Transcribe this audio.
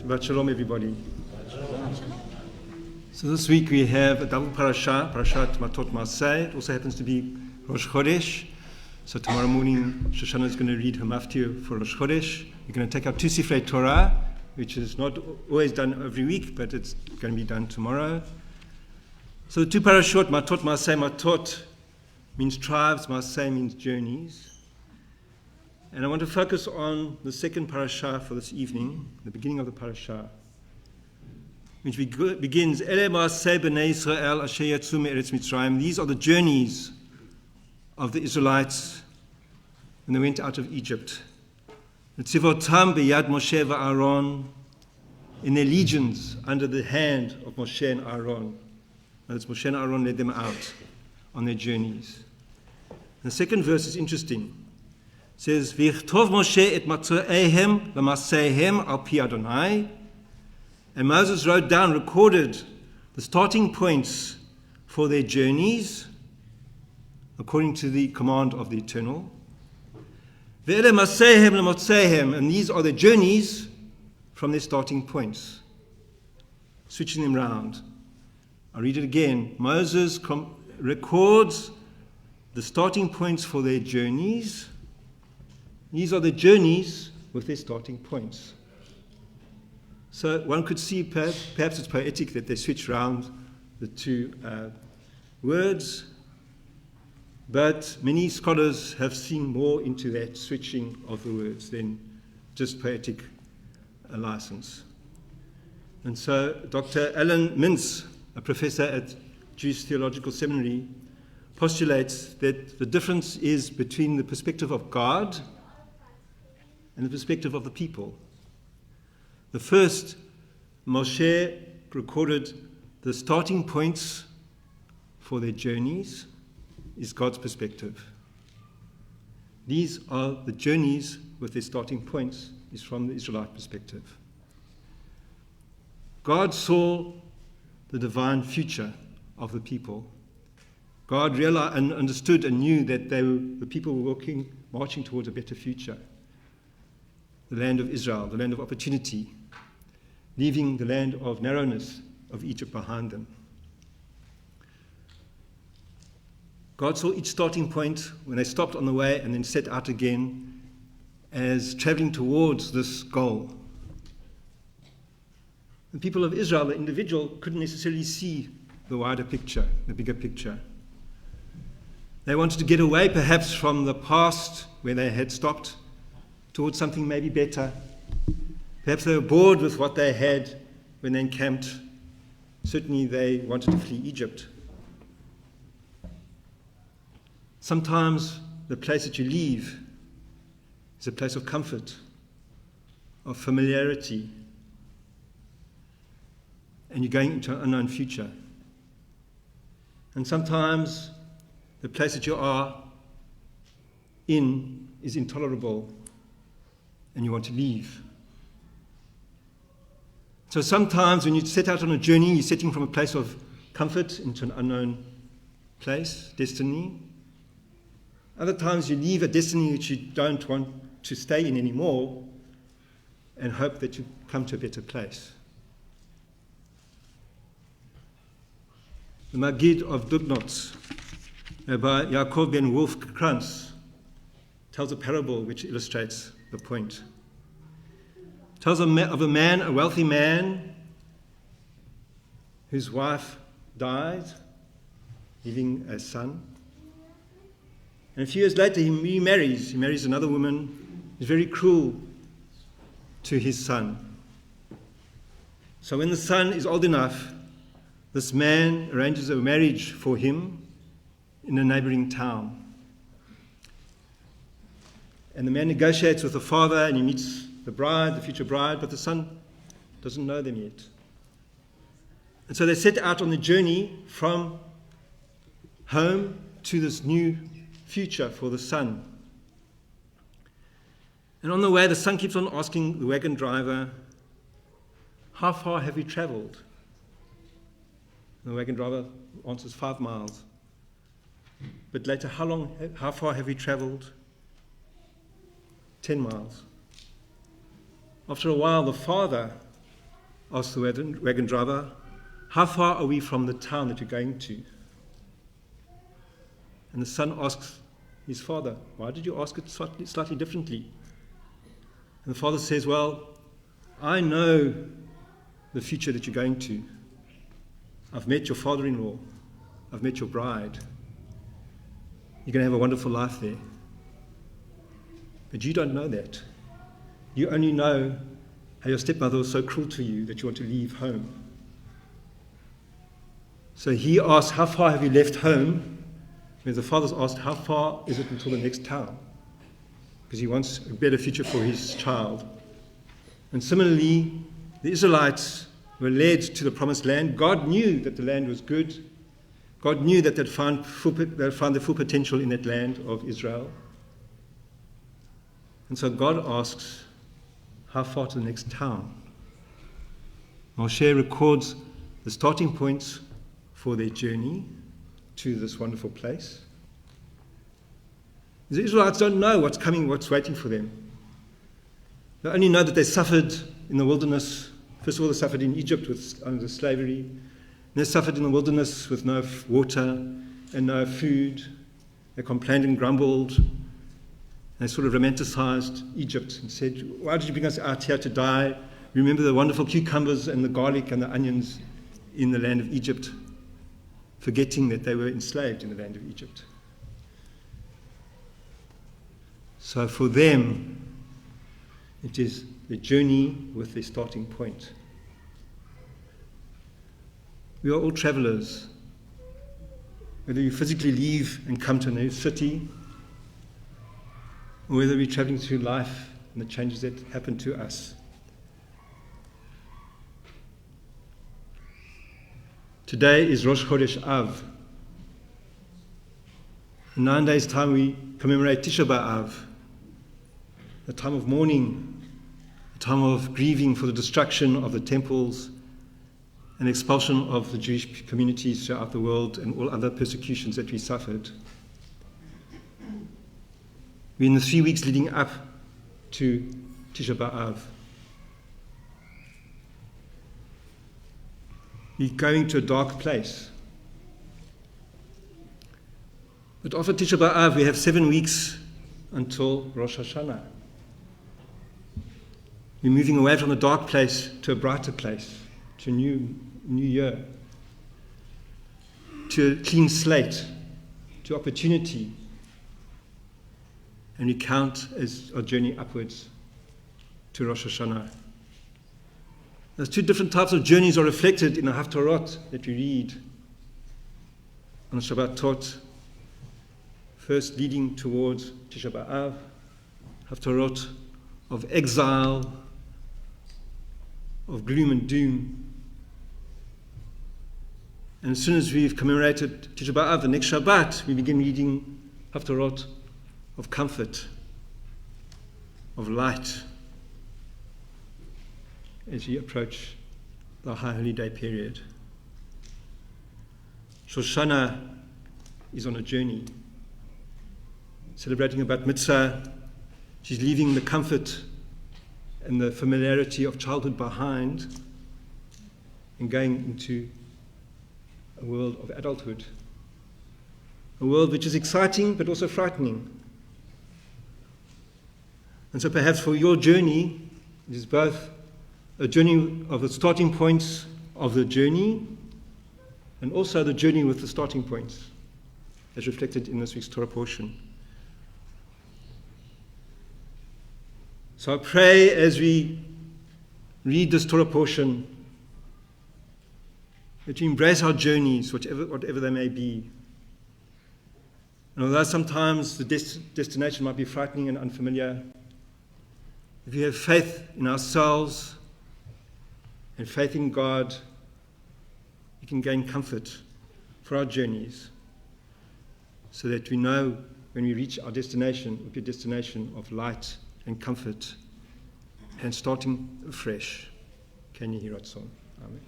Shabbat Shalom, everybody. So this week we have a double Parshat Matot-Masei. It also happens to be Rosh Chodesh. So tomorrow morning, Shoshana is going to read her maftir for Rosh Chodesh. We're going to take out two Sifrei Torah, which is not always done every week, but it's going to be done tomorrow. So the two parashot, Matot-Masei, Matot means tribes, Masei means journeys. And I want to focus on the second parashah for this evening, the beginning of the parashah, which begins, Ele Masei b'nei Yisrael asher yatzu me'eretz Mitzrayim. These are the journeys of the Israelites when they went out of Egypt. Tzivotam b'yad Moshe v'Aaron, in their legions under the hand of Moshe and Aaron. And Moshe and Aaron led them out on their journeys. And the second verse is interesting. It says, V'yichtov Moshe et matzo'ehem l'maseihem al pi Adonai. And Moses wrote down, recorded the starting points for their journeys according to the command of the Eternal. Ve'ele maseihem l'motzeihem, and these are the journeys from their starting points, switching them round. I'll read it again. Moses records the starting points for their journeys. These are the journeys with their starting points. So one could see perhaps it's poetic that they switch around the two words, but many scholars have seen more into that switching of the words than just poetic license. And so Dr. Alan Mintz, a professor at Jewish Theological Seminary, postulates that the difference is between the perspective of God and the perspective of the people. The first, Moshe recorded the starting points for their journeys, is God's perspective. These are the journeys with their starting points, is from the Israelite perspective. God saw the divine future of the people. God realized and understood and knew that the people were marching towards a better future. The land of Israel, the land of opportunity, leaving the land of narrowness of Egypt behind them. God saw each starting point when they stopped on the way and then set out again as traveling towards this goal. The people of Israel, the individual, couldn't necessarily see the wider picture, the bigger picture. They wanted to get away perhaps from the past where they had stopped towards something maybe better. Perhaps they were bored with what they had when they encamped. Certainly they wanted to flee Egypt. Sometimes the place that you leave is a place of comfort, of familiarity, and you're going into an unknown future. And sometimes the place that you are in is intolerable and you want to leave. So sometimes when you set out on a journey, you're setting from a place of comfort into an unknown place, destiny. Other times you leave a destiny which you don't want to stay in anymore and hope that you come to a better place. The Magid of Dubnot, by Yaakov ben Wolf Krantz, tells a parable which illustrates the point. It tells of a man, a wealthy man, whose wife died, leaving a son. And a few years later he remarries. He marries another woman who's very cruel to his son. So when the son is old enough, this man arranges a marriage for him in a neighboring town. And the man negotiates with the father and he meets the bride, the future bride, but the son doesn't know them yet. And so they set out on the journey from home to this new future for the son. And on the way, the son keeps on asking the wagon driver, "How far have you traveled?" And the wagon driver answers, 5 miles. But later, how far have you traveled? 10 miles. After a while, the father asks the wagon driver, how far are we from the town that you're going to? And the son asks his father, why did you ask it slightly differently? And the father says, well, I know the future that you're going to. I've met your father-in-law. I've met your bride. You're going to have a wonderful life there. But you don't know that. You only know how your stepmother was so cruel to you that you want to leave home. So he asks, how far have you left home? Where the father's asked, how far is it until the next town? Because he wants a better future for his child. And similarly, the Israelites were led to the promised land. God knew that the land was good. God knew that they'd found the full potential in that land of Israel. And so God asks, how far to the next town? Moshe records the starting points for their journey to this wonderful place. The Israelites don't know what's coming, what's waiting for them. They only know that they suffered in the wilderness. First of all, they suffered in Egypt under slavery. And they suffered in the wilderness with no water and no food. They complained and grumbled. They sort of romanticized Egypt and said, why did you bring us out here to die? Remember the wonderful cucumbers and the garlic and the onions in the land of Egypt, forgetting that they were enslaved in the land of Egypt. So for them, it is the journey with their starting point. We are all travelers. Whether you physically leave and come to a new city, or whether we're traveling through life and the changes that happen to us. Today is Rosh Chodesh Av. In 9 days' time we commemorate Tisha B'Av, a time of mourning, a time of grieving for the destruction of the temples and expulsion of the Jewish communities throughout the world and all other persecutions that we suffered. We're in the 3 weeks leading up to Tisha B'Av. We're going to a dark place. But after Tisha B'Av, we have 7 weeks until Rosh Hashanah. We're moving away from the dark place to a brighter place, to a new year, to a clean slate, to opportunity. And we count as our journey upwards to Rosh Hashanah. Those 2 different types of journeys are reflected in the Haftarot that we read on Shabbatot. First leading towards Tisha B'Av, Haftarot of exile, of gloom and doom. And as soon as we've commemorated Tisha B'Av, the next Shabbat, we begin reading Haftarot of comfort, of light, as we approach the High Holy Day period. Shoshana is on a journey, celebrating a bat mitzvah. She's leaving the comfort and the familiarity of childhood behind and going into a world of adulthood, a world which is exciting but also frightening. And so perhaps for your journey, it is both a journey of the starting points of the journey and also the journey with the starting points, as reflected in this week's Torah portion. So I pray as we read this Torah portion that we embrace our journeys, whatever they may be. And although sometimes the destination might be frightening and unfamiliar, if we have faith in ourselves and faith in God, we can gain comfort for our journeys so that we know when we reach our destination, it will be a destination of light and comfort and starting afresh. Can you hear it, son? Amen.